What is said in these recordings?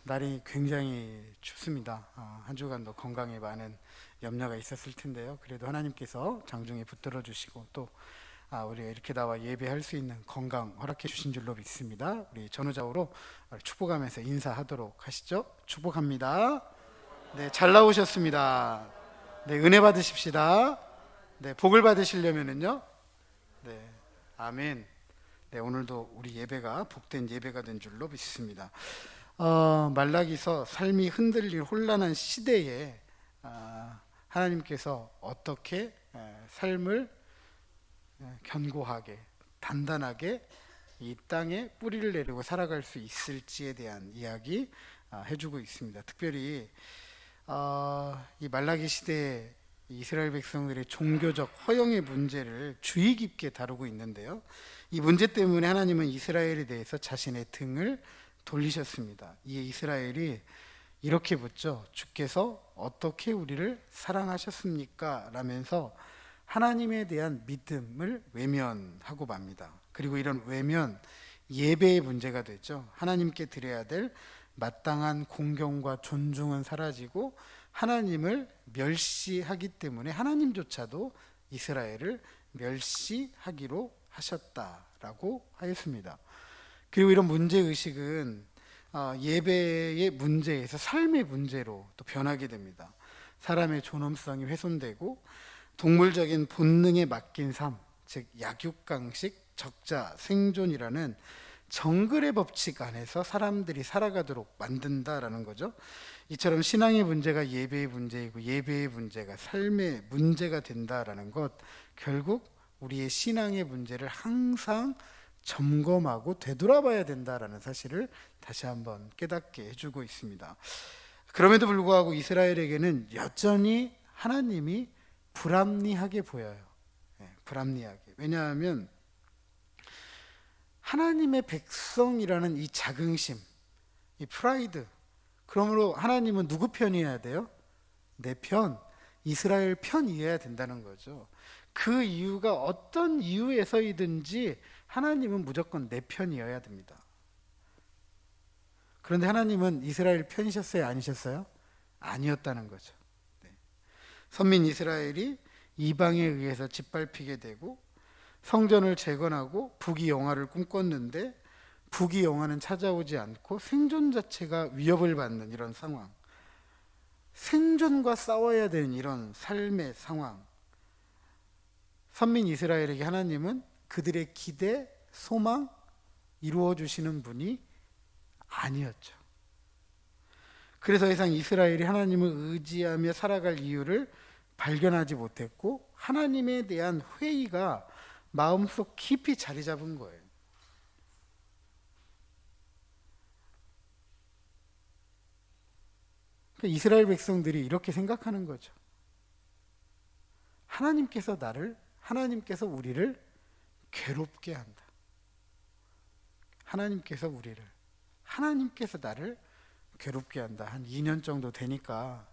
날이 굉장히 춥습니다. 한 주간도 건강에 많은 염려가 있었을 텐데요. 그래도 하나님께서 장중에 붙들어 주시고 또 우리가 이렇게 나와 예배할 수 있는 건강 허락해 주신 줄로 믿습니다. 우리 전후좌우로 축복하면서 인사하도록 하시죠. 축복합니다. 네, 잘 나오셨습니다. 네, 은혜 받으십시다. 네, 복을 받으시려면은요. 네, 아멘. 네, 오늘도 우리 예배가 복된 예배가 된 줄로 믿습니다. 말라기서 삶이 흔들릴 혼란한 시대에 하나님께서 어떻게 삶을 견고하게 단단하게 이 땅에 뿌리를 내리고 살아갈 수 있을지에 대한 이야기 해주고 있습니다. 특별히 이 말라기 시대에 이스라엘 백성들의 종교적 허영의 문제를 주의 깊게 다루고 있는데요. 이 문제 때문에 하나님은 이스라엘에 대해서 자신의 등을 돌리셨습니다. 이에 이스라엘이 이렇게 묻죠. 주께서 어떻게 우리를 사랑하셨습니까? 라면서 하나님에 대한 믿음을 외면하고 맙니다. 그리고 이런 외면, 예배의 문제가 되죠. 하나님께 드려야 될 마땅한 공경과 존중은 사라지고 하나님을 멸시하기 때문에 하나님조차도 이스라엘을 멸시하기로 하셨다라고 하였습니다. 그리고 이런 문제의식은 예배의 문제에서 삶의 문제로 또 변하게 됩니다. 사람의 존엄성이 훼손되고 동물적인 본능에 맡긴 삶, 즉 약육강식, 적자, 생존이라는 정글의 법칙 안에서 사람들이 살아가도록 만든다라는 거죠. 이처럼 신앙의 문제가 예배의 문제이고 예배의 문제가 삶의 문제가 된다라는 것, 결국 우리의 신앙의 문제를 항상 점검하고 되돌아봐야 된다라는 사실을 다시 한번 깨닫게 해주고 있습니다. 그럼에도 불구하고 이스라엘에게는 여전히 하나님이 불합리하게 보여요. 불합리하게. 왜냐하면 하나님의 백성이라는 이 자긍심, 이 프라이드, 그러므로 하나님은 누구 편이어야 돼요? 내 편, 이스라엘 편이어야 된다는 거죠. 그 이유가 어떤 이유에서이든지 하나님은 무조건 내 편이어야 됩니다. 그런데 하나님은 이스라엘 편이셨어요? 아니셨어요? 아니었다는 거죠. 네. 선민 이스라엘이 이방에 의해서 짓밟히게 되고 성전을 재건하고 부귀영화를 꿈꿨는데 부귀영화는 찾아오지 않고 생존 자체가 위협을 받는 이런 상황, 생존과 싸워야 되는 이런 삶의 상황, 선민 이스라엘에게 하나님은 그들의 기대, 소망 이루어 주시는 분이 아니었죠. 그래서 더 이상 이스라엘이 하나님을 의지하며 살아갈 이유를 발견하지 못했고 하나님에 대한 회의가 마음속 깊이 자리 잡은 거예요. 그러니까 이스라엘 백성들이 이렇게 생각하는 거죠. 하나님께서 우리를 괴롭게 한다. 하나님께서 나를 괴롭게 한다. 한 2년 정도 되니까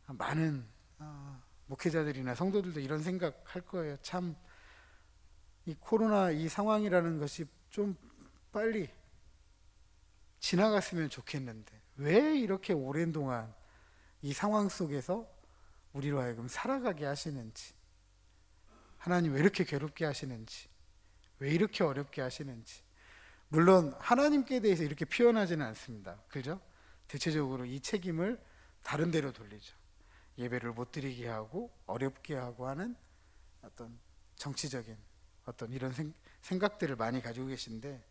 많은 목회자들이나 성도들도 이런 생각할 거예요. 참, 이 코로나 이 상황이라는 것이 좀 빨리 지나갔으면 좋겠는데 왜 이렇게 오랜 동안 이 상황 속에서 우리로 하여금 살아가게 하시는지, 하나님 왜 이렇게 괴롭게 하시는지, 왜 이렇게 어렵게 하시는지. 물론 하나님께 대해서 이렇게 표현하지는 않습니다. 그죠? 대체적으로 이 책임을 다른 데로 돌리죠. 예배를 못 드리게 하고 어렵게 하고 하는 어떤 정치적인 어떤 이런 생각들을 많이 가지고 계신데,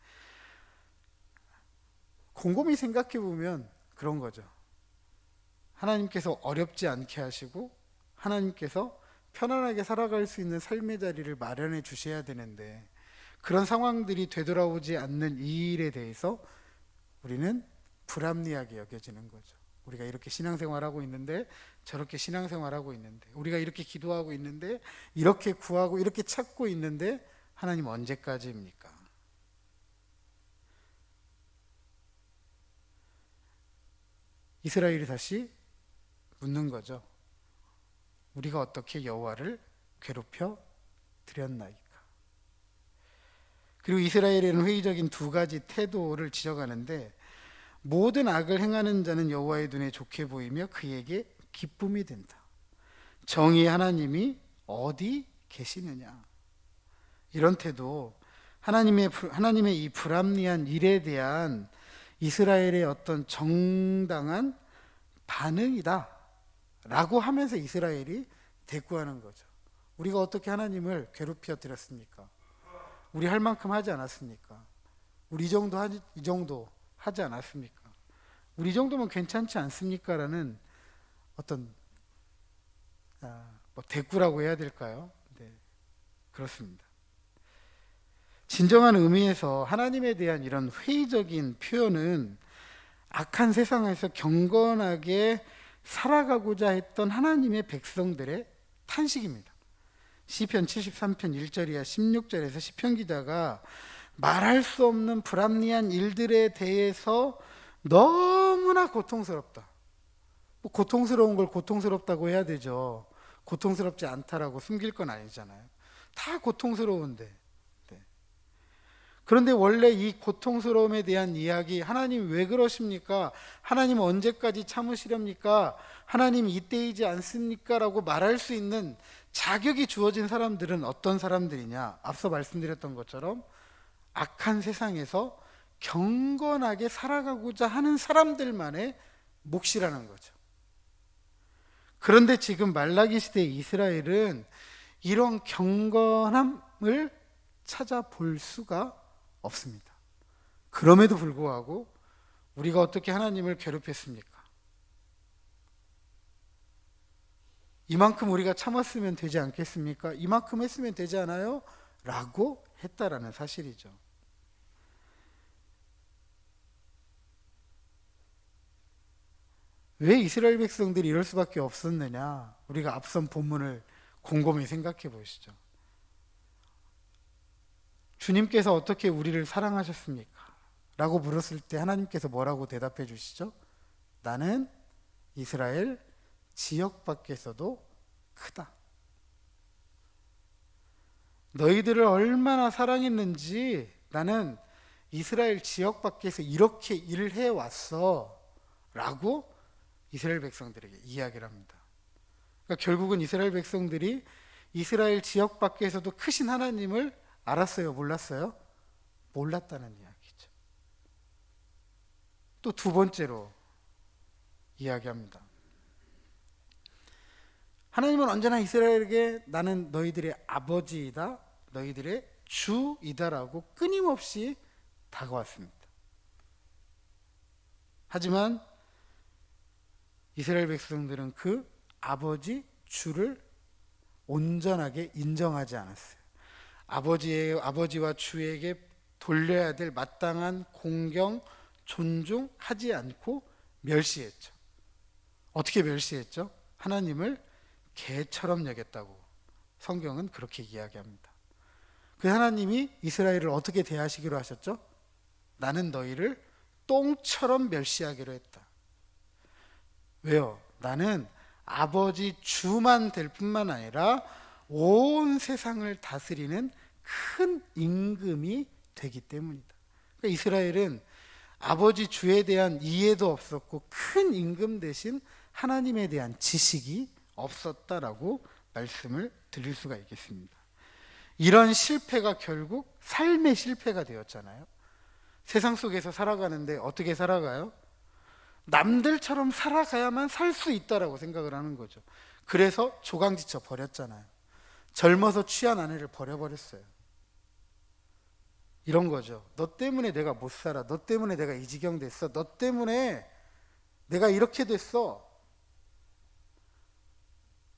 곰곰이 생각해 보면 그런 거죠. 하나님께서 어렵지 않게 하시고 하나님께서 편안하게 살아갈 수 있는 삶의 자리를 마련해 주셔야 되는데 그런 상황들이 되돌아오지 않는 이 일에 대해서 우리는 불합리하게 여겨지는 거죠. 우리가 이렇게 신앙생활하고 있는데 저렇게 신앙생활하고 있는데, 우리가 이렇게 기도하고 있는데 이렇게 구하고 이렇게 찾고 있는데 하나님 언제까지입니까? 이스라엘이 다시 묻는 거죠. 우리가 어떻게 여호와를 괴롭혀 드렸나이까? 그리고 이스라엘에는 회의적인 두 가지 태도를 지적하는데, 모든 악을 행하는 자는 여호와의 눈에 좋게 보이며 그에게 기쁨이 된다. 정의의 하나님이 어디 계시느냐. 이런 태도, 하나님의 이 불합리한 일에 대한 이스라엘의 어떤 정당한 반응이다 라고 하면서 이스라엘이 대꾸하는 거죠. 우리가 어떻게 하나님을 괴롭혀 드렸습니까? 우리 할 만큼 하지 않았습니까? 우리 이 정도 하지 않았습니까? 우리 이 정도면 괜찮지 않습니까? 라는 어떤 대꾸라고 해야 될까요? 네, 그렇습니다. 진정한 의미에서 하나님에 대한 이런 회의적인 표현은 악한 세상에서 경건하게 살아가고자 했던 하나님의 백성들의 탄식입니다. 시편 73편 1절 이하 16절에서 시편 기자가 말할 수 없는 불합리한 일들에 대해서 너무나 고통스럽다. 고통스러운 걸 고통스럽다고 해야 되죠. 고통스럽지 않다라고 숨길 건 아니잖아요. 다 고통스러운데. 그런데 원래 이 고통스러움에 대한 이야기, 하나님 왜 그러십니까? 하나님 언제까지 참으시렵니까? 하나님 이때이지 않습니까? 라고 말할 수 있는 자격이 주어진 사람들은 어떤 사람들이냐? 앞서 말씀드렸던 것처럼 악한 세상에서 경건하게 살아가고자 하는 사람들만의 몫이라는 거죠. 그런데 지금 말라기 시대의 이스라엘은 이런 경건함을 찾아볼 수가 없습니다. 그럼에도 불구하고 우리가 어떻게 하나님을 괴롭혔습니까? 이만큼 우리가 참았으면 되지 않겠습니까? 이만큼 했으면 되지 않아요? 라고 했다라는 사실이죠. 왜 이스라엘 백성들이 이럴 수밖에 없었느냐? 우리가 앞선 본문을 곰곰이 생각해 보시죠. 주님께서 어떻게 우리를 사랑하셨습니까? 라고 물었을 때 하나님께서 뭐라고 대답해 주시죠? 나는 이스라엘 지역 밖에서도 크다. 너희들을 얼마나 사랑했는지 나는 이스라엘 지역 밖에서 이렇게 일을 해왔어 라고 이스라엘 백성들에게 이야기를 합니다. 그러니까 결국은 이스라엘 백성들이 이스라엘 지역 밖에서도 크신 하나님을 알았어요? 몰랐어요? 몰랐다는 이야기죠. 또 두 번째로 이야기합니다. 하나님은 언제나 이스라엘에게 나는 너희들의 아버지이다, 너희들의 주이다라고 끊임없이 다가왔습니다. 하지만 이스라엘 백성들은 그 아버지, 주를 온전하게 인정하지 않았어요. 아버지와 주에게 돌려야 될 마땅한 공경, 존중하지 않고 멸시했죠. 어떻게 멸시했죠? 하나님을 개처럼 여겼다고 성경은 그렇게 이야기합니다. 그 하나님이 이스라엘을 어떻게 대하시기로 하셨죠? 나는 너희를 똥처럼 멸시하기로 했다. 왜요? 나는 아버지 주만 될 뿐만 아니라 온 세상을 다스리는 큰 임금이 되기 때문이다. 그러니까 이스라엘은 아버지 주에 대한 이해도 없었고 큰 임금 대신 하나님에 대한 지식이 없었다라고 말씀을 드릴 수가 있겠습니다. 이런 실패가 결국 삶의 실패가 되었잖아요. 세상 속에서 살아가는데 어떻게 살아가요? 남들처럼 살아가야만 살 수 있다라고 생각을 하는 거죠. 그래서 조강지쳐 버렸잖아요. 젊어서 취한 아내를 버려버렸어요. 이런 거죠. 너 때문에 내가 못 살아. 너 때문에 내가 이 지경 됐어. 너 때문에 내가 이렇게 됐어.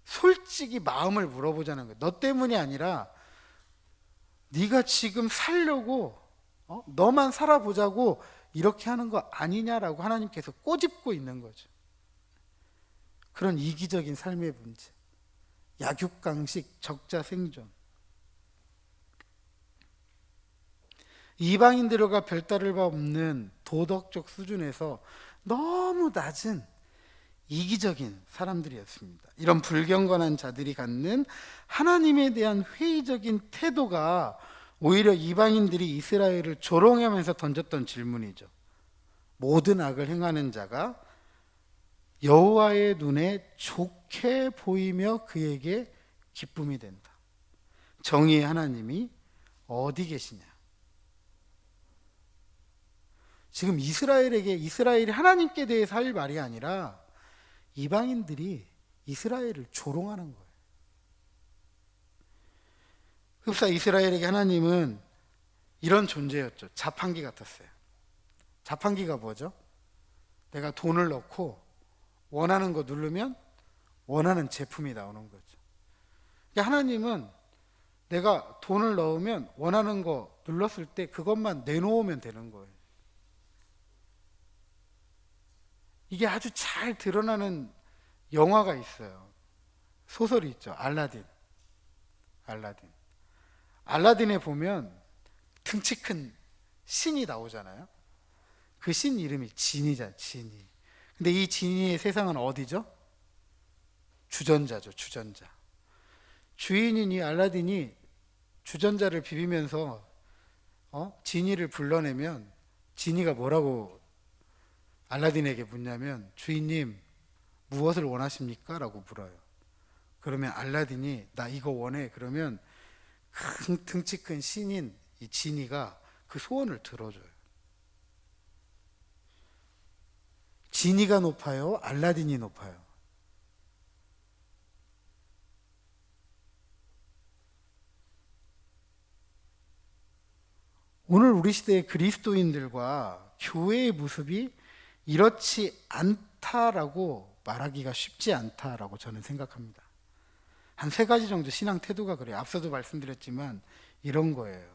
솔직히 마음을 물어보자는 거예요. 너 때문이 아니라 네가 지금 살려고 너만 살아보자고 이렇게 하는 거 아니냐라고 하나님께서 꼬집고 있는 거죠. 그런 이기적인 삶의 문제, 약육강식, 적자생존, 이방인들과 별다를 바 없는 도덕적 수준에서 너무 낮은 이기적인 사람들이었습니다. 이런 불경건한 자들이 갖는 하나님에 대한 회의적인 태도가 오히려 이방인들이 이스라엘을 조롱하면서 던졌던 질문이죠. 모든 악을 행하는 자가 여호와의 눈에 좋게 보이며 그에게 기쁨이 된다. 정의의 하나님이 어디 계시냐? 지금 이스라엘이 하나님께 대해서 할 말이 아니라 이방인들이 이스라엘을 조롱하는 거예요. 흡사 이스라엘에게 하나님은 이런 존재였죠. 자판기 같았어요. 자판기가 뭐죠? 내가 돈을 넣고 원하는 거 누르면 원하는 제품이 나오는 거죠. 그러니까 하나님은 내가 돈을 넣으면 원하는 거 눌렀을 때 그것만 내놓으면 되는 거예요. 이게 아주 잘 드러나는 영화가 있어요. 소설이 있죠. 알라딘. 알라딘에 보면 등치 큰 신이 나오잖아요. 그 신 이름이 지니잖아요. 지니. 근데 이 지니의 세상은 어디죠? 주전자죠. 주전자. 주인인 이 알라딘이 주전자를 비비면서 지니를 불러내면 지니가 뭐라고 알라딘에게 묻냐면, 주인님 무엇을 원하십니까? 라고 물어요. 그러면 알라딘이 나 이거 원해. 그러면 큰 등치 큰 신인 이 지니가 그 소원을 들어줘요. 지니가 높아요? 알라딘이 높아요? 오늘 우리 시대의 그리스도인들과 교회의 모습이 이렇지 않다라고 말하기가 쉽지 않다라고 저는 생각합니다. 한 3가지 정도 신앙 태도가 그래요. 앞서도 말씀드렸지만 이런 거예요.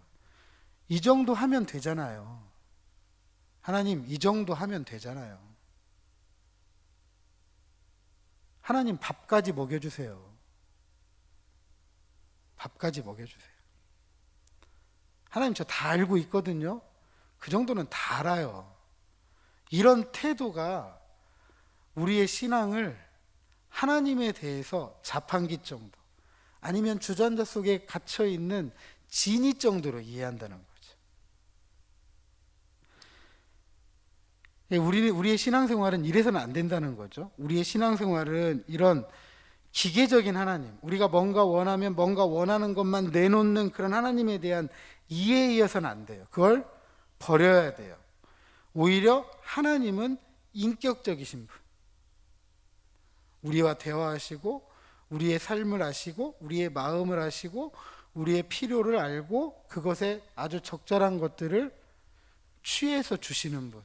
이 정도 하면 되잖아요. 하나님, 이 정도 하면 되잖아요. 하나님, 밥까지 먹여주세요. 밥까지 먹여주세요. 하나님, 저 다 알고 있거든요. 그 정도는 다 알아요. 이런 태도가 우리의 신앙을 하나님에 대해서 자판기 정도, 아니면 주전자 속에 갇혀있는 진이 정도로 이해한다는 거죠. 우리의 신앙생활은 이래서는 안 된다는 거죠. 우리의 신앙생활은 이런 기계적인 하나님, 우리가 뭔가 원하면 뭔가 원하는 것만 내놓는 그런 하나님에 대한 이해에 이어서는 안 돼요. 그걸 버려야 돼요. 오히려 하나님은 인격적이신 분, 우리와 대화하시고 우리의 삶을 아시고 우리의 마음을 아시고 우리의 필요를 알고 그것에 아주 적절한 것들을 취해서 주시는 분,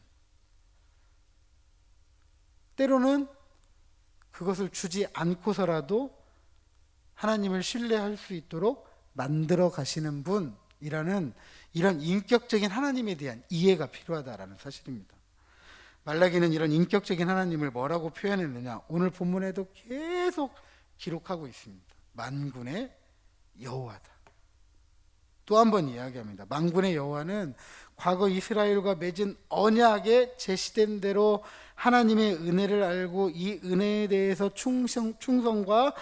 때로는 그것을 주지 않고서라도 하나님을 신뢰할 수 있도록 만들어 가시는 분이라는 이런 인격적인 하나님에 대한 이해가 필요하다라는 사실입니다. 말라기는 이런 인격적인 하나님을 뭐라고 표현했느냐? 오늘 본문에도 계속 기록하고 있습니다. 만군의 여호와다. 또 한 번 이야기합니다. 만군의 여호와는 과거 이스라엘과 맺은 언약에 제시된 대로 하나님의 은혜를 알고 이 은혜에 대해서 충성과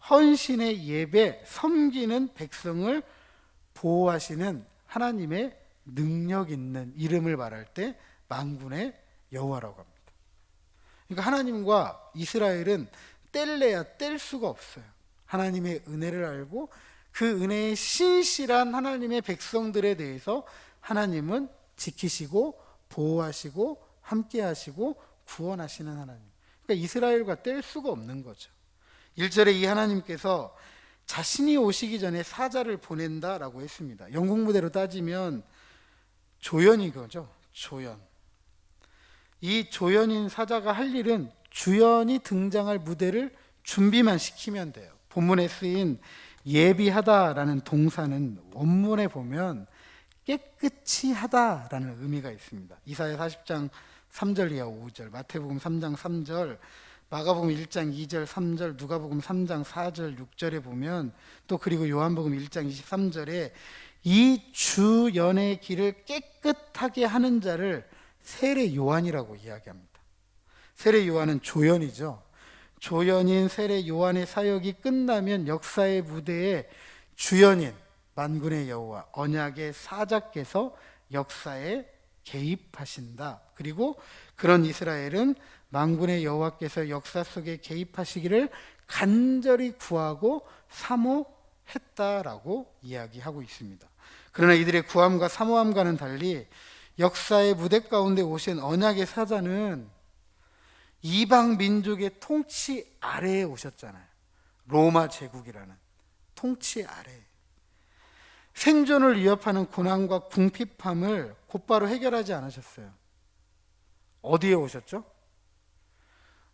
헌신의 예배, 섬기는 백성을 보호하시는 하나님의 능력 있는 이름을 말할 때 만군의 여호와라고 합니다. 그러니까 하나님과 이스라엘은 뗄래야 뗄 수가 없어요. 하나님의 은혜를 알고 그 은혜의 신실한 하나님의 백성들에 대해서 하나님은 지키시고 보호하시고 함께하시고 구원하시는 하나님. 그러니까 이스라엘과 뗄 수가 없는 거죠. 1절에 이 하나님께서 자신이 오시기 전에 사자를 보낸다라고 했습니다. 영국 무대로 따지면 조연인 거죠. 조연. 이 조연인 사자가 할 일은 주연이 등장할 무대를 준비만 시키면 돼요. 본문에 쓰인 예비하다라는 동사는 원문에 보면 깨끗이 하다라는 의미가 있습니다. 이사야 40장 3절 이하 5절, 마태복음 3장 3절, 마가복음 1장 2절 3절, 누가복음 3장 4절 6절에 보면, 또 그리고 요한복음 1장 23절에 이 주연의 길을 깨끗하게 하는 자를 세례 요한이라고 이야기합니다. 세례 요한은 조연이죠. 조연인 세례 요한의 사역이 끝나면 역사의 무대에 주연인 만군의 여호와, 언약의 사자께서 역사에 개입하신다. 그리고 그런 이스라엘은 만군의 여호와께서 역사 속에 개입하시기를 간절히 구하고 사모했다라고 이야기하고 있습니다. 그러나 이들의 구함과 사모함과는 달리 역사의 무대 가운데 오신 언약의 사자는 이방 민족의 통치 아래에 오셨잖아요. 로마 제국이라는 통치 아래. 생존을 위협하는 고난과 궁핍함을 곧바로 해결하지 않으셨어요. 어디에 오셨죠?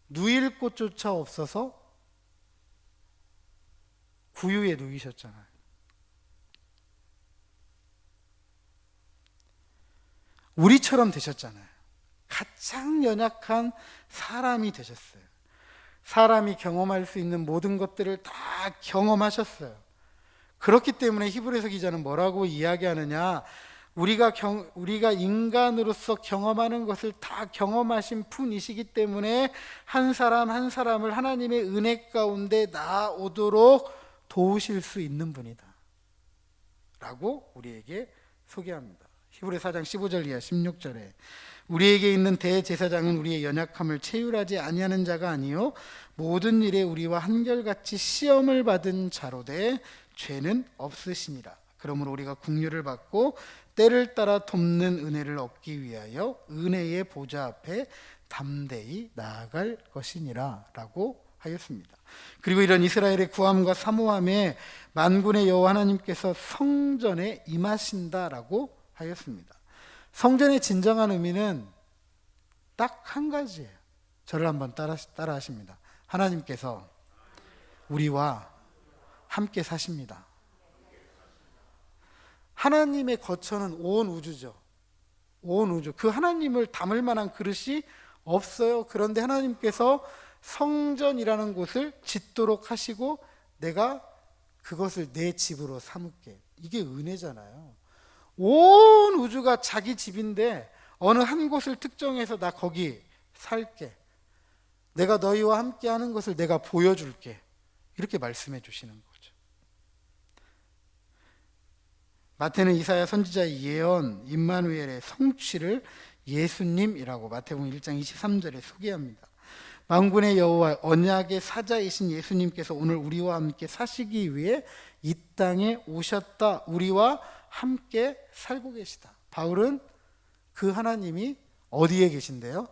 누일 곳조차 없어서 구유에 누이셨잖아요. 우리처럼 되셨잖아요. 가장 연약한 사람이 되셨어요. 사람이 경험할 수 있는 모든 것들을 다 경험하셨어요. 그렇기 때문에 히브리서 기자는 뭐라고 이야기하느냐? 우리가 인간으로서 경험하는 것을 다 경험하신 분이시기 때문에 한 사람 한 사람을 하나님의 은혜 가운데 나아오도록 도우실 수 있는 분이다 라고 우리에게 소개합니다. 히브리 4장 15절 이하 16절에 우리에게 있는 대제사장은 우리의 연약함을 체휼하지 아니하는 자가 아니요 모든 일에 우리와 한결같이 시험을 받은 자로되 죄는 없으시니라. 그러므로 우리가 긍휼을 받고 때를 따라 돕는 은혜를 얻기 위하여 은혜의 보좌 앞에 담대히 나아갈 것이니라 라고 하였습니다. 그리고 이런 이스라엘의 구함과 사모함에 만군의 여호와 하나님께서 성전에 임하신다라고 하였습니다. 성전의 진정한 의미는 딱 한 가지예요. 저를 한번 따라 하십니다. 하나님께서 우리와 함께 사십니다. 하나님의 거처는 온 우주죠. 온 우주. 그 하나님을 담을 만한 그릇이 없어요. 그런데 하나님께서 성전이라는 곳을 짓도록 하시고 내가 그것을 내 집으로 삼을게. 이게 은혜잖아요. 온 우주가 자기 집인데 어느 한 곳을 특정해서 나 거기 살게. 내가 너희와 함께 하는 것을 내가 보여줄게. 이렇게 말씀해 주시는 거죠. 마태는 이사야 선지자의 예언 임마누엘의 성취를 예수님이라고 마태복음 1장 23절에 소개합니다. 만군의 여호와 언약의 사자이신 예수님께서 오늘 우리와 함께 사시기 위해 이 땅에 오셨다. 우리와 함께 살고 계시다. 바울은 그 하나님이 어디에 계신데요?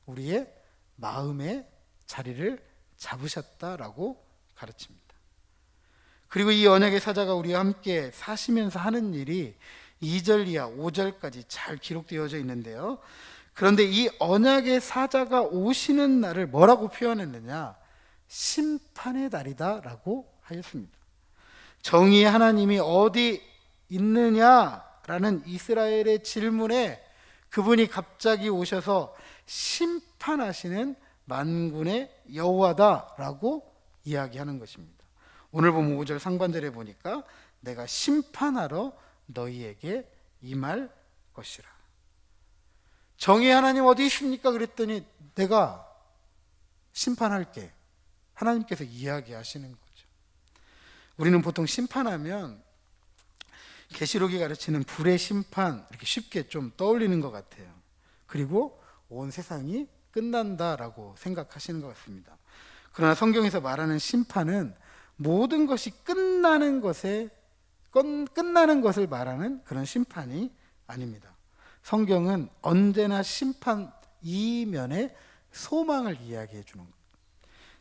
우리의 마음의 자리를 잡으셨다라고 가르칩니다. 그리고 이 언약의 사자가 우리와 함께 사시면서 하는 일이 2절 이하 5절까지 잘 기록되어져 있는데요. 그런데 이 언약의 사자가 오시는 날을 뭐라고 표현했느냐? 심판의 날이다라고 하였습니다. 정의의 하나님이 어디 있느냐라는 이스라엘의 질문에 그분이 갑자기 오셔서 심판하시는 만군의 여호와다라고 이야기하는 것입니다. 오늘 보면 5절 상반절에 보니까 내가 심판하러 너희에게 임할 것이라. 정의의 하나님 어디 있습니까? 그랬더니 내가 심판할게. 하나님께서 이야기하시는 거죠. 우리는 보통 심판하면 계시록이 가르치는 불의 심판 이렇게 쉽게 좀 떠올리는 것 같아요. 그리고 온 세상이 끝난다라고 생각하시는 것 같습니다. 그러나 성경에서 말하는 심판은 모든 것이 끝나는 것을 말하는 그런 심판이 아닙니다. 성경은 언제나 심판 이면에 소망을 이야기해 주는 것.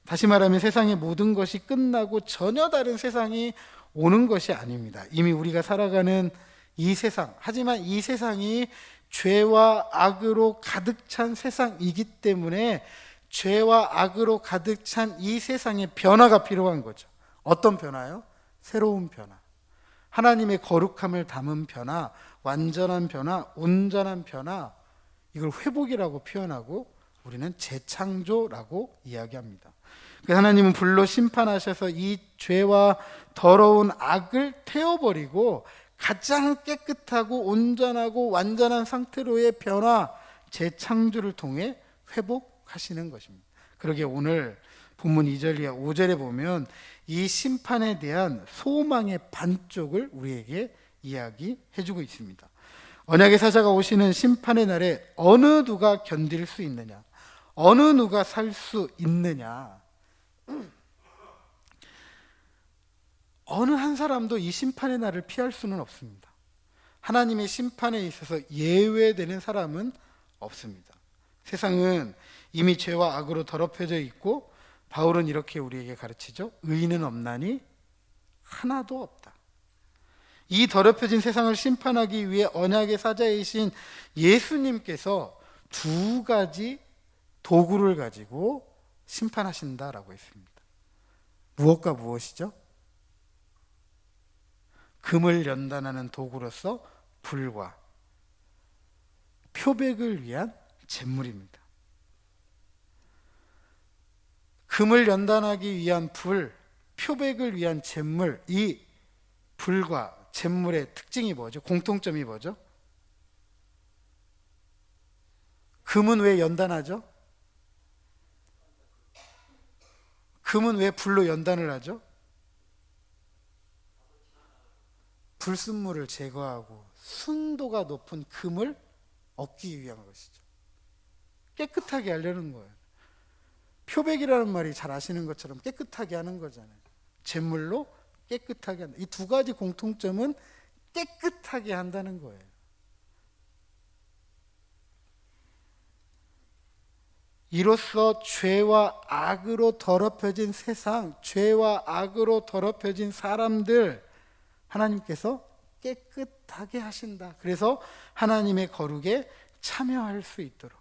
다시 말하면 세상의 모든 것이 끝나고 전혀 다른 세상이 오는 것이 아닙니다. 이미 우리가 살아가는 이 세상, 하지만 이 세상이 죄와 악으로 가득 찬 세상이기 때문에 죄와 악으로 가득 찬 이 세상에 변화가 필요한 거죠. 어떤 변화요? 새로운 변화. 하나님의 거룩함을 담은 변화, 완전한 변화, 온전한 변화. 이걸 회복이라고 표현하고 우리는 재창조라고 이야기합니다. 하나님은 불로 심판하셔서 이 죄와 더러운 악을 태워버리고 가장 깨끗하고 온전하고 완전한 상태로의 변화, 재창조를 통해 회복하시는 것입니다. 그러기에 오늘 본문 2절 이하 5절에 보면 이 심판에 대한 소망의 반쪽을 우리에게 이야기해주고 있습니다. 언약의 사자가 오시는 심판의 날에 어느 누가 견딜 수 있느냐? 어느 누가 살 수 있느냐? 어느 한 사람도 이 심판의 날을 피할 수는 없습니다. 하나님의 심판에 있어서 예외되는 사람은 없습니다. 세상은 이미 죄와 악으로 더럽혀져 있고 바울은 이렇게 우리에게 가르치죠. 의인은 없나니 하나도 없다. 이 더럽혀진 세상을 심판하기 위해 언약의 사자이신 예수님께서 두 가지 도구를 가지고 심판하신다라고 했습니다. 무엇과 무엇이죠? 금을 연단하는 도구로서 불과 표백을 위한 잿물입니다. 금을 연단하기 위한 불, 표백을 위한 잿물, 이 불과 잿물의 특징이 뭐죠? 공통점이 뭐죠? 금은 왜 연단하죠? 금은 왜 불로 연단을 하죠? 불순물을 제거하고 순도가 높은 금을 얻기 위한 것이죠. 깨끗하게 하려는 거예요. 표백이라는 말이 잘 아시는 것처럼 깨끗하게 하는 거잖아요. 잿물로 깨끗하게 한다. 이 두 가지 공통점은 깨끗하게 한다는 거예요. 이로써 죄와 악으로 더럽혀진 세상, 죄와 악으로 더럽혀진 사람들, 하나님께서 깨끗하게 하신다. 그래서 하나님의 거룩에 참여할 수 있도록,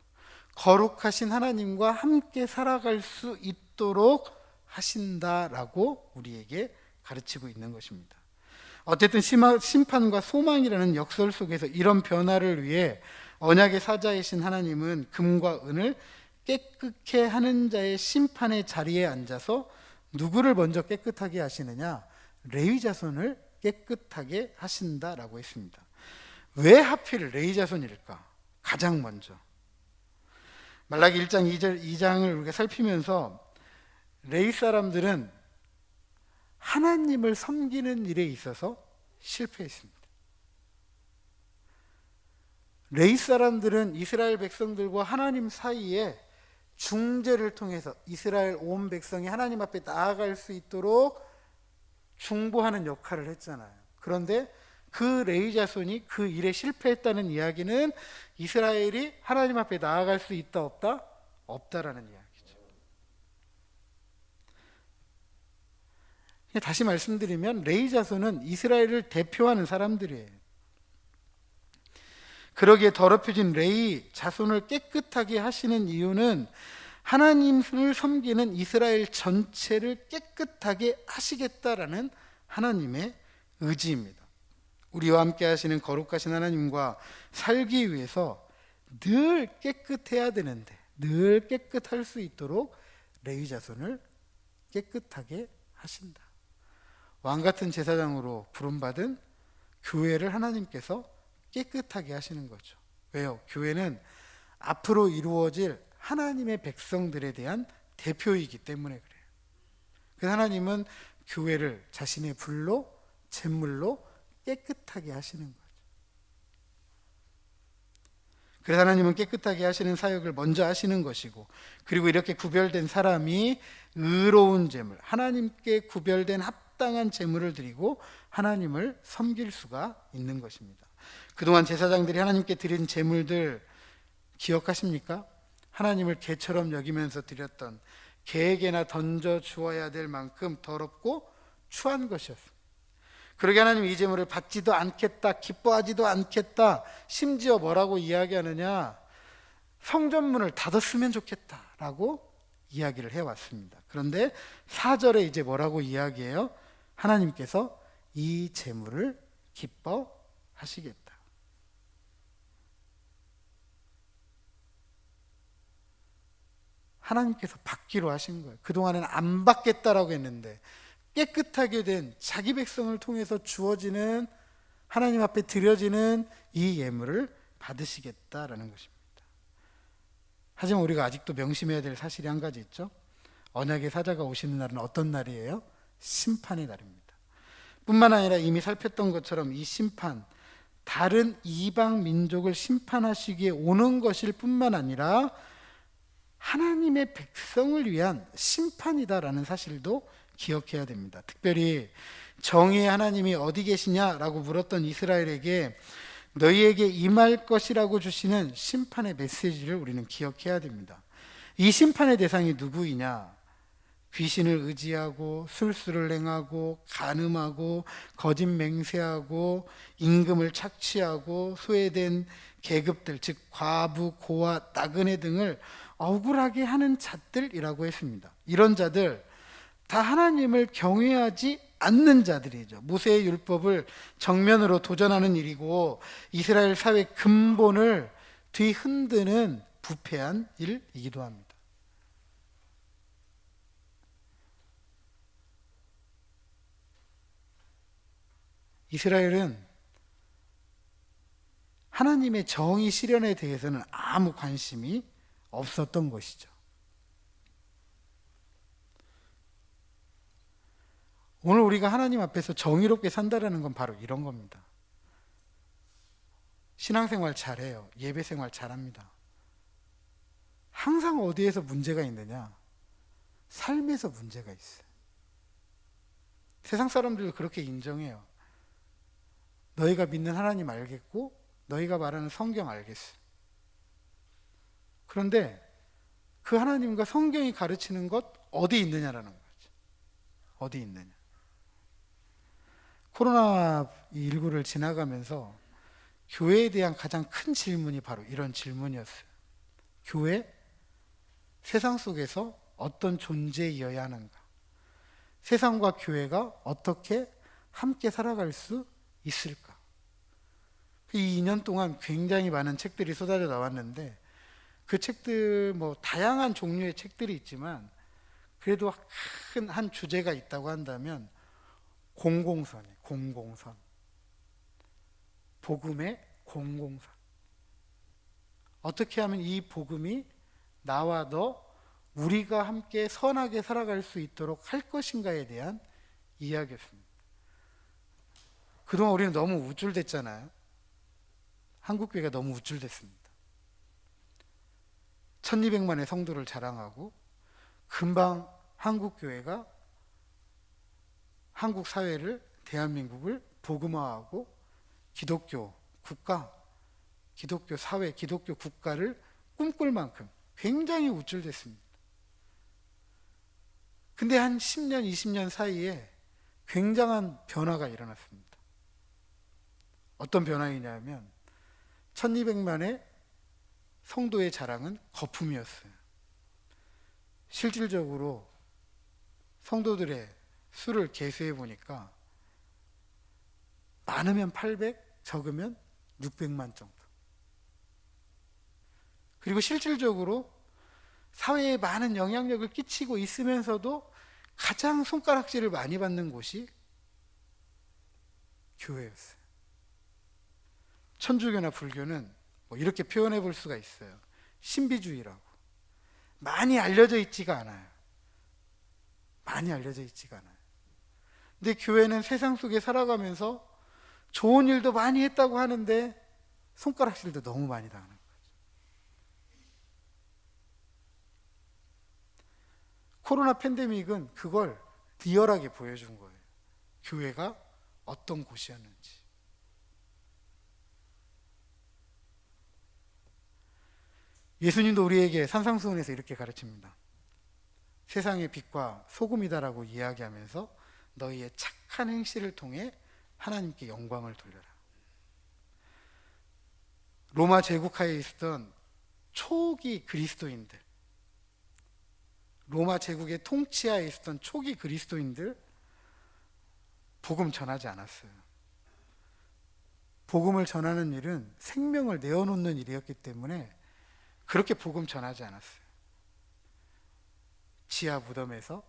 거룩하신 하나님과 함께 살아갈 수 있도록 하신다라고 우리에게 가르치고 있는 것입니다. 어쨌든 심판과 소망이라는 역설 속에서 이런 변화를 위해 언약의 사자이신 하나님은 금과 은을 깨끗게 하는 자의 심판의 자리에 앉아서 누구를 먼저 깨끗하게 하시느냐? 레위 자손을 깨끗하게 하신다라고 했습니다. 왜 하필 레위 자손일까? 가장 먼저 말라기 1장 2장을 우리가 살피면서 레위 사람들은 하나님을 섬기는 일에 있어서 실패했습니다. 레위 사람들은 이스라엘 백성들과 하나님 사이에 중재를 통해서 이스라엘 온 백성이 하나님 앞에 나아갈 수 있도록 중보하는 역할을 했잖아요. 그런데 그 레위 자손이 그 일에 실패했다는 이야기는 이스라엘이 하나님 앞에 나아갈 수 있다 없다? 없다라는 이야기죠. 다시 말씀드리면 레위 자손은 이스라엘을 대표하는 사람들이에요. 그러기에 더럽혀진 레위 자손을 깨끗하게 하시는 이유는 하나님을 섬기는 이스라엘 전체를 깨끗하게 하시겠다라는 하나님의 의지입니다. 우리와 함께 하시는 거룩하신 하나님과 살기 위해서 늘 깨끗해야 되는데, 늘 깨끗할 수 있도록 레위 자손을 깨끗하게 하신다. 왕같은 제사장으로 부름받은 교회를 하나님께서 깨끗하게 하시는 거죠. 왜요? 교회는 앞으로 이루어질 하나님의 백성들에 대한 대표이기 때문에 그래요. 그래서 하나님은 교회를 자신의 불로, 잿물로 깨끗하게 하시는 거죠. 그래서 하나님은 깨끗하게 하시는 사역을 먼저 하시는 것이고, 그리고 이렇게 구별된 사람이 의로운 제물, 하나님께 구별된 합당한 제물을 드리고 하나님을 섬길 수가 있는 것입니다. 그동안 제사장들이 하나님께 드린 제물들 기억하십니까? 하나님을 개처럼 여기면서 드렸던, 개에게나 던져 주어야 될 만큼 더럽고 추한 것이었습니다. 그러게 하나님 이 제물을 받지도 않겠다, 기뻐하지도 않겠다, 심지어 뭐라고 이야기하느냐? 성전문을 닫았으면 좋겠다라고 이야기를 해왔습니다. 그런데 4절에 이제 뭐라고 이야기해요? 하나님께서 이 제물을 기뻐하시겠다. 하나님께서 받기로 하신 거예요. 그동안에는 안 받겠다라고 했는데 깨끗하게 된 자기 백성을 통해서 주어지는, 하나님 앞에 드려지는 이 예물을 받으시겠다라는 것입니다. 하지만 우리가 아직도 명심해야 될 사실이 한 가지 있죠. 언약의 사자가 오시는 날은 어떤 날이에요? 심판의 날입니다. 뿐만 아니라 이미 살폈던 것처럼 이 심판, 다른 이방 민족을 심판하시기에 오는 것일 뿐만 아니라 하나님의 백성을 위한 심판이다라는 사실도 기억해야 됩니다. 특별히 정의의 하나님이 어디 계시냐라고 물었던 이스라엘에게 너희에게 임할 것이라고 주시는 심판의 메시지를 우리는 기억해야 됩니다. 이 심판의 대상이 누구이냐? 귀신을 의지하고 술수를 행하고 간음하고 거짓 맹세하고 임금을 착취하고 소외된 계급들, 즉 과부, 고아, 나그네 등을 억울하게 하는 자들이라고 했습니다. 이런 자들 다 하나님을 경외하지 않는 자들이죠. 모세의 율법을 정면으로 도전하는 일이고 이스라엘 사회 근본을 뒤흔드는 부패한 일이기도 합니다. 이스라엘은 하나님의 정의 실현에 대해서는 아무 관심이 없었던 것이죠. 오늘 우리가 하나님 앞에서 정의롭게 산다라는 건 바로 이런 겁니다. 신앙생활 잘해요. 예배생활 잘합니다. 항상 어디에서 문제가 있느냐? 삶에서 문제가 있어요. 세상 사람들도 그렇게 인정해요. 너희가 믿는 하나님 알겠고 너희가 말하는 성경 알겠어. 그런데 그 하나님과 성경이 가르치는 것 어디 있느냐라는 거죠. 어디 있느냐. 코로나19를 지나가면서 교회에 대한 가장 큰 질문이 바로 이런 질문이었어요. 교회? 세상 속에서 어떤 존재이어야 하는가? 세상과 교회가 어떻게 함께 살아갈 수 있을까? 이 2년 동안 굉장히 많은 책들이 쏟아져 나왔는데 그 책들 다양한 종류의 책들이 있지만 그래도 큰 한 주제가 있다고 한다면 공공선이에요. 공공선. 복음의 공공선. 어떻게 하면 이 복음이 나와 너 우리가 함께 선하게 살아갈 수 있도록 할 것인가에 대한 이야기였습니다. 그동안 우리는 너무 우쭐댔잖아요. 한국교회가 너무 우쭐댔습니다. 1200만의 성도를 자랑하고 금방 한국교회가 한국 사회를, 대한민국을 복음화하고 기독교 국가, 기독교 사회, 기독교 국가를 꿈꿀 만큼 굉장히 우쭐댔습니다. 근데 한 10년, 20년 사이에 굉장한 변화가 일어났습니다. 어떤 변화이냐면 1200만의 성도의 자랑은 거품이었어요. 실질적으로 성도들의 수를 계수해 보니까 많으면 800, 적으면 600만 정도. 그리고 실질적으로 사회에 많은 영향력을 끼치고 있으면서도 가장 손가락질을 많이 받는 곳이 교회였어요. 천주교나 불교는 이렇게 표현해 볼 수가 있어요. 신비주의라고. 많이 알려져 있지가 않아요. 많이 알려져 있지가 않아요. 근데 교회는 세상 속에 살아가면서 좋은 일도 많이 했다고 하는데 손가락질도 너무 많이 당하는 거죠. 코로나 팬데믹은 그걸 리얼하게 보여준 거예요. 교회가 어떤 곳이었는지. 예수님도 우리에게 산상수훈에서 이렇게 가르칩니다. 세상의 빛과 소금이다라고 이야기하면서 너희의 착한 행실을 통해 하나님께 영광을 돌려라. 로마 제국하에 있었던 초기 그리스도인들, 로마 제국의 통치하에 있었던 초기 그리스도인들 복음 전하지 않았어요. 복음을 전하는 일은 생명을 내어놓는 일이었기 때문에 그렇게 복음 전하지 않았어요. 지하 무덤에서,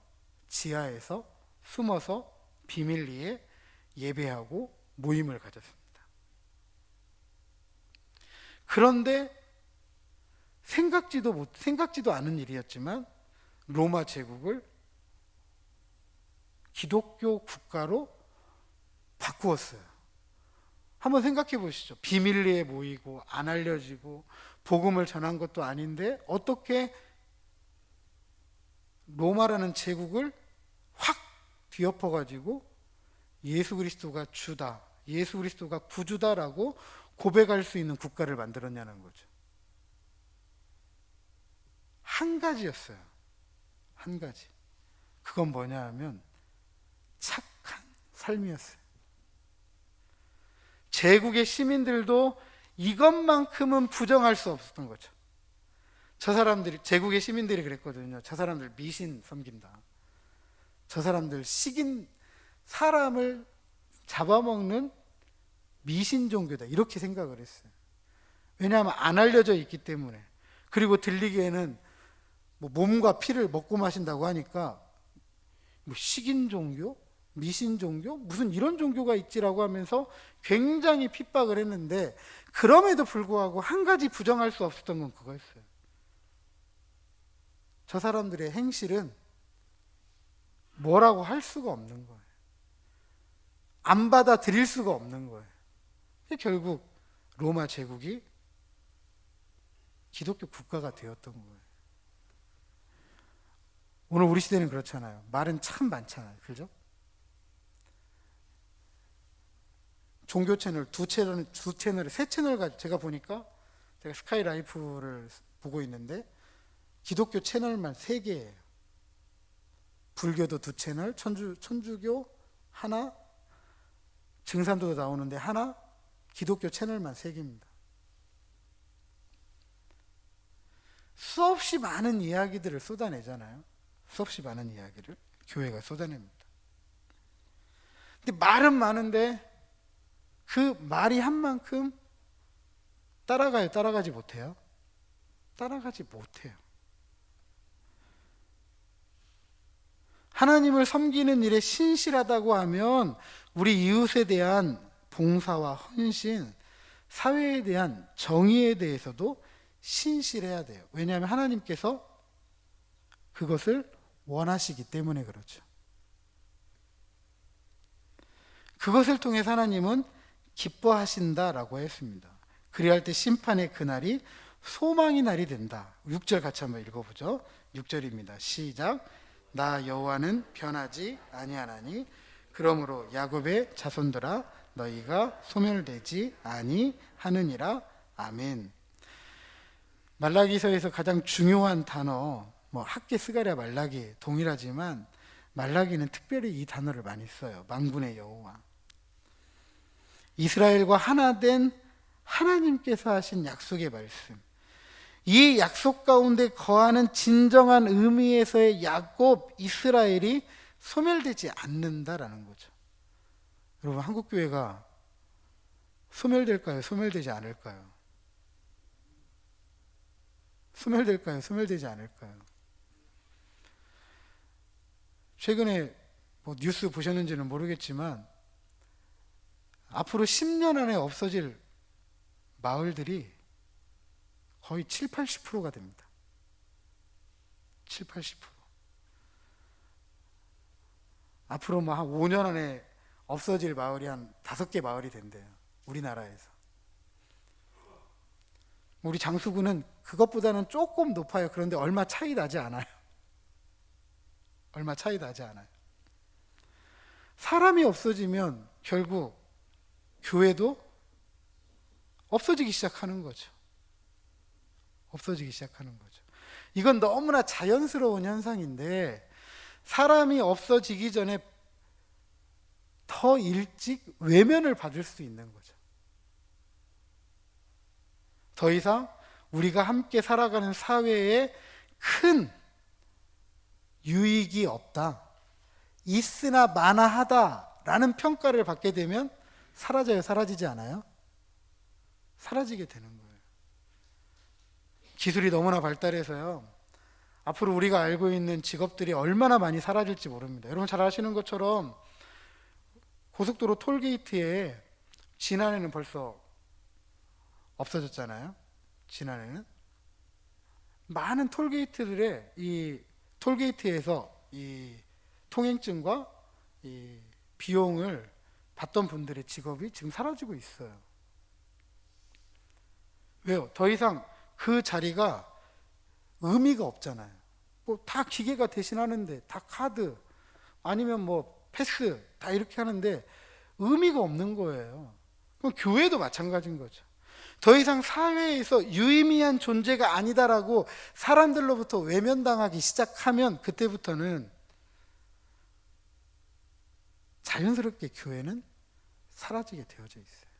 지하에서 숨어서 비밀리에 예배하고 모임을 가졌습니다. 그런데 생각지도 않은 일이었지만 로마 제국을 기독교 국가로 바꾸었어요. 한번 생각해 보시죠. 비밀리에 모이고 안 알려지고 복음을 전한 것도 아닌데 어떻게 로마라는 제국을 확 뒤엎어 가지고 예수 그리스도가 주다, 예수 그리스도가 구주다라고 고백할 수 있는 국가를 만들었냐는 거죠. 한 가지였어요. 한 가지. 그건 뭐냐 하면 착한 삶이었어요. 제국의 시민들도 이것만큼은 부정할 수 없었던 거죠. 저 사람들이, 제국의 시민들이 그랬거든요. 저 사람들 미신 섬긴다. 저 사람들 사람을 잡아먹는 미신 종교다. 이렇게 생각을 했어요. 왜냐하면 안 알려져 있기 때문에. 그리고 들리기에는 뭐 몸과 피를 먹고 마신다고 하니까 뭐 식인 종교? 미신 종교? 무슨 이런 종교가 있지라고 하면서 굉장히 핍박을 했는데, 그럼에도 불구하고 한 가지 부정할 수 없었던 건 그거였어요. 저 사람들의 행실은 뭐라고 할 수가 없는 거예요. 안 받아들일 수가 없는 거예요. 결국 로마 제국이 기독교 국가가 되었던 거예요. 오늘 우리 시대는 그렇잖아요. 말은 참 많잖아요. 그죠? 종교 채널 두 채널에 세 채널 제가 보니까, 제가 스카이라이프를 보고 있는데 기독교 채널만 3개예요. 불교도 2채널, 천주교 하나, 증산도도 나오는데 하나, 기독교 채널만 3개입니다. 수없이 많은 이야기들을 쏟아내잖아요. 수없이 많은 이야기를 교회가 쏟아냅니다. 근데 말은 많은데 그 말이 한 만큼 따라가요? 따라가지 못해요? 따라가지 못해요. 하나님을 섬기는 일에 신실하다고 하면 우리 이웃에 대한 봉사와 헌신, 사회에 대한 정의에 대해서도 신실해야 돼요. 왜냐하면 하나님께서 그것을 원하시기 때문에 그렇죠. 그것을 통해서 하나님은 기뻐하신다라고 했습니다. 그리할 때 심판의 그날이 소망의 날이 된다. 6절 같이 한번 읽어보죠. 6절입니다. 시작. 나 여호와는 변하지 아니하나니 그러므로 야곱의 자손들아 너희가 소멸되지 아니하느니라. 아멘. 말라기서에서 가장 중요한 단어, 뭐 학개, 스가랴, 말라기 동일하지만 말라기는 특별히 이 단어를 많이 써요. 만군의 여호와. 이스라엘과 하나 된 하나님께서 하신 약속의 말씀, 이 약속 가운데 거하는 진정한 의미에서의 야곱, 이스라엘이 소멸되지 않는다라는 거죠. 여러분, 한국교회가 소멸될까요? 소멸되지 않을까요? 소멸될까요? 소멸되지 않을까요? 최근에 뭐 뉴스 보셨는지는 모르겠지만 앞으로 10년 안에 없어질 마을들이 거의 7, 80%가 됩니다. 7, 80%. 앞으로 뭐 한 5년 안에 없어질 마을이 한 5개 마을이 된대요. 우리나라에서. 우리 장수구는 그것보다는 조금 높아요. 그런데 얼마 차이 나지 않아요. 얼마 차이 나지 않아요. 사람이 없어지면 결국 교회도 없어지기 시작하는 거죠. 없어지기 시작하는 거죠. 이건 너무나 자연스러운 현상인데 사람이 없어지기 전에 더 일찍 외면을 받을 수 있는 거죠. 더 이상 우리가 함께 살아가는 사회에 큰 유익이 없다, 있으나 마나하다라는 평가를 받게 되면 사라져요? 사라지지 않아요? 사라지게 되는 거예요. 기술이 너무나 발달해서요, 앞으로 우리가 알고 있는 직업들이 얼마나 많이 사라질지 모릅니다. 여러분 잘 아시는 것처럼 고속도로 톨게이트에 지난해는 벌써 없어졌잖아요. 지난해는 많은 톨게이트들의 이 톨게이트에서 이 통행증과 이 비용을 받던 분들의 직업이 지금 사라지고 있어요. 왜요? 더 이상 그 자리가 의미가 없잖아요. 뭐 다 기계가 대신하는데, 다 카드 아니면 뭐 패스 다 이렇게 하는데 의미가 없는 거예요. 그럼 교회도 마찬가지인 거죠. 더 이상 사회에서 유의미한 존재가 아니다라고 사람들로부터 외면당하기 시작하면 그때부터는 자연스럽게 교회는 사라지게 되어져 있어요.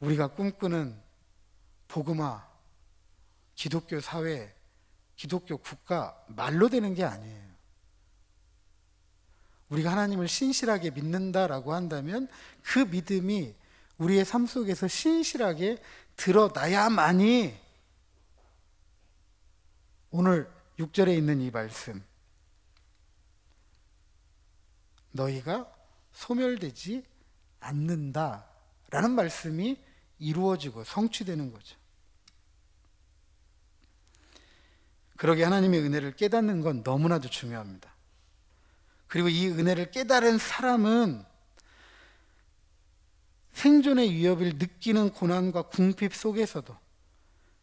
우리가 꿈꾸는 복음화, 기독교 사회, 기독교 국가 말로 되는 게 아니에요. 우리가 하나님을 신실하게 믿는다라고 한다면 그 믿음이 우리의 삶 속에서 신실하게 드러나야만이 오늘 6절에 있는 이 말씀, 너희가 소멸되지 않는다라는 말씀이 이루어지고 성취되는 거죠. 그러게 하나님의 은혜를 깨닫는 건 너무나도 중요합니다. 그리고 이 은혜를 깨달은 사람은 생존의 위협을 느끼는 고난과 궁핍 속에서도,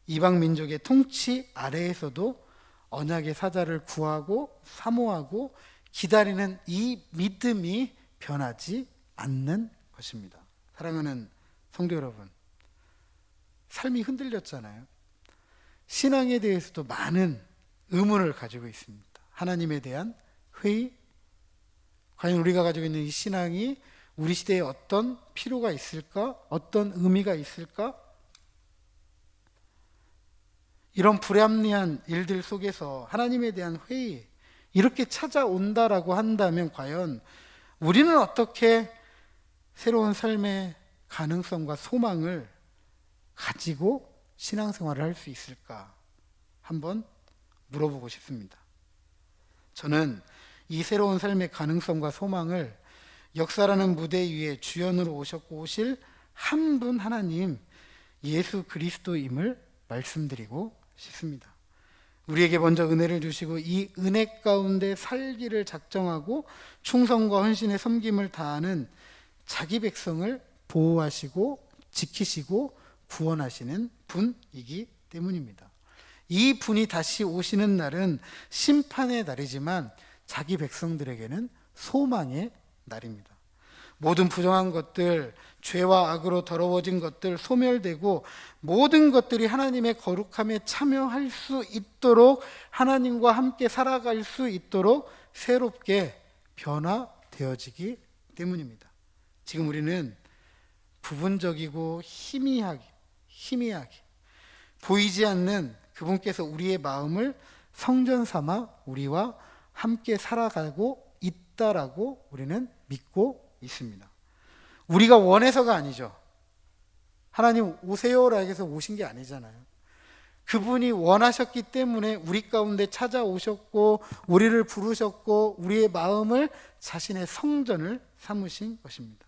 이방 민족의 통치 아래에서도 언약의 사자를 구하고 사모하고 기다리는 이 믿음이 변하지 않는 것입니다. 사랑하는 성도 여러분, 삶이 흔들렸잖아요. 신앙에 대해서도 많은 의문을 가지고 있습니다. 하나님에 대한 회의, 과연 우리가 가지고 있는 이 신앙이 우리 시대에 어떤 필요가 있을까? 어떤 의미가 있을까? 이런 불합리한 일들 속에서 하나님에 대한 회의, 이렇게 찾아온다라고 한다면 과연 우리는 어떻게 새로운 삶의 가능성과 소망을 가지고 신앙생활을 할 수 있을까? 한번 물어보고 싶습니다. 저는 이 새로운 삶의 가능성과 소망을 역사라는 무대 위에 주연으로 오셨고 오실 한 분 하나님 예수 그리스도임을 말씀드리고 싶습니다. 우리에게 먼저 은혜를 주시고 이 은혜 가운데 살기를 작정하고 충성과 헌신의 섬김을 다하는 자기 백성을 보호하시고 지키시고 구원하시는 분이기 때문입니다. 이 분이 다시 오시는 날은 심판의 날이지만 자기 백성들에게는 소망의 날입니다. 모든 부정한 것들, 죄와 악으로 더러워진 것들 소멸되고 모든 것들이 하나님의 거룩함에 참여할 수 있도록, 하나님과 함께 살아갈 수 있도록 새롭게 변화되어지기 때문입니다. 지금 우리는 부분적이고 희미하게 보이지 않는 그분께서 우리의 마음을 성전 삼아 우리와 함께 살아가고 있다라고 우리는 믿고 있습니다. 우리가 원해서가 아니죠. 하나님 오세요라고 해서 오신 게 아니잖아요. 그분이 원하셨기 때문에 우리 가운데 찾아오셨고 우리를 부르셨고 우리의 마음을 자신의 성전을 삼으신 것입니다.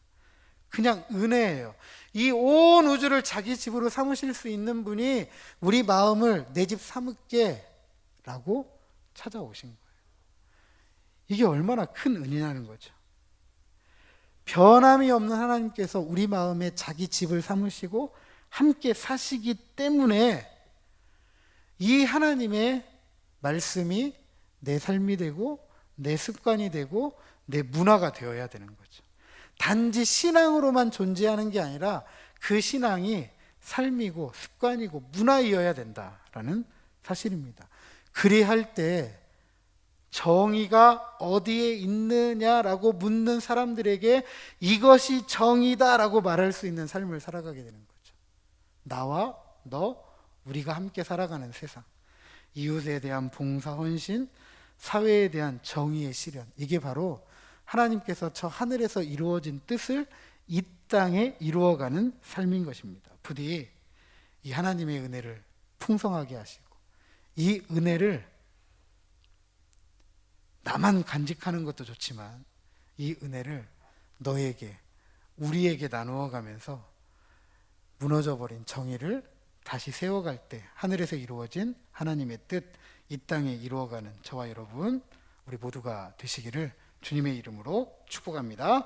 그냥 은혜예요. 이 온 우주를 자기 집으로 삼으실 수 있는 분이 우리 마음을 내 집 삼을게 라고 찾아오신 거예요. 이게 얼마나 큰 은혜라는 거죠. 변함이 없는 하나님께서 우리 마음에 자기 집을 삼으시고 함께 사시기 때문에 이 하나님의 말씀이 내 삶이 되고 내 습관이 되고 내 문화가 되어야 되는 거죠. 단지 신앙으로만 존재하는 게 아니라 그 신앙이 삶이고 습관이고 문화이어야 된다라는 사실입니다. 그리할 때 정의가 어디에 있느냐라고 묻는 사람들에게 이것이 정의다라고 말할 수 있는 삶을 살아가게 되는 거죠. 나와 너, 우리가 함께 살아가는 세상, 이웃에 대한 봉사 헌신, 사회에 대한 정의의 실현, 이게 바로 하나님께서 저 하늘에서 이루어진 뜻을 이 땅에 이루어가는 삶인 것입니다. 부디 이 하나님의 은혜를 풍성하게 하시고 이 은혜를 나만 간직하는 것도 좋지만 이 은혜를 너에게, 우리에게 나누어 가면서 무너져버린 정의를 다시 세워갈 때 하늘에서 이루어진 하나님의 뜻, 이 땅에 이루어가는 저와 여러분, 우리 모두가 되시기를 주님의 이름으로 축복합니다.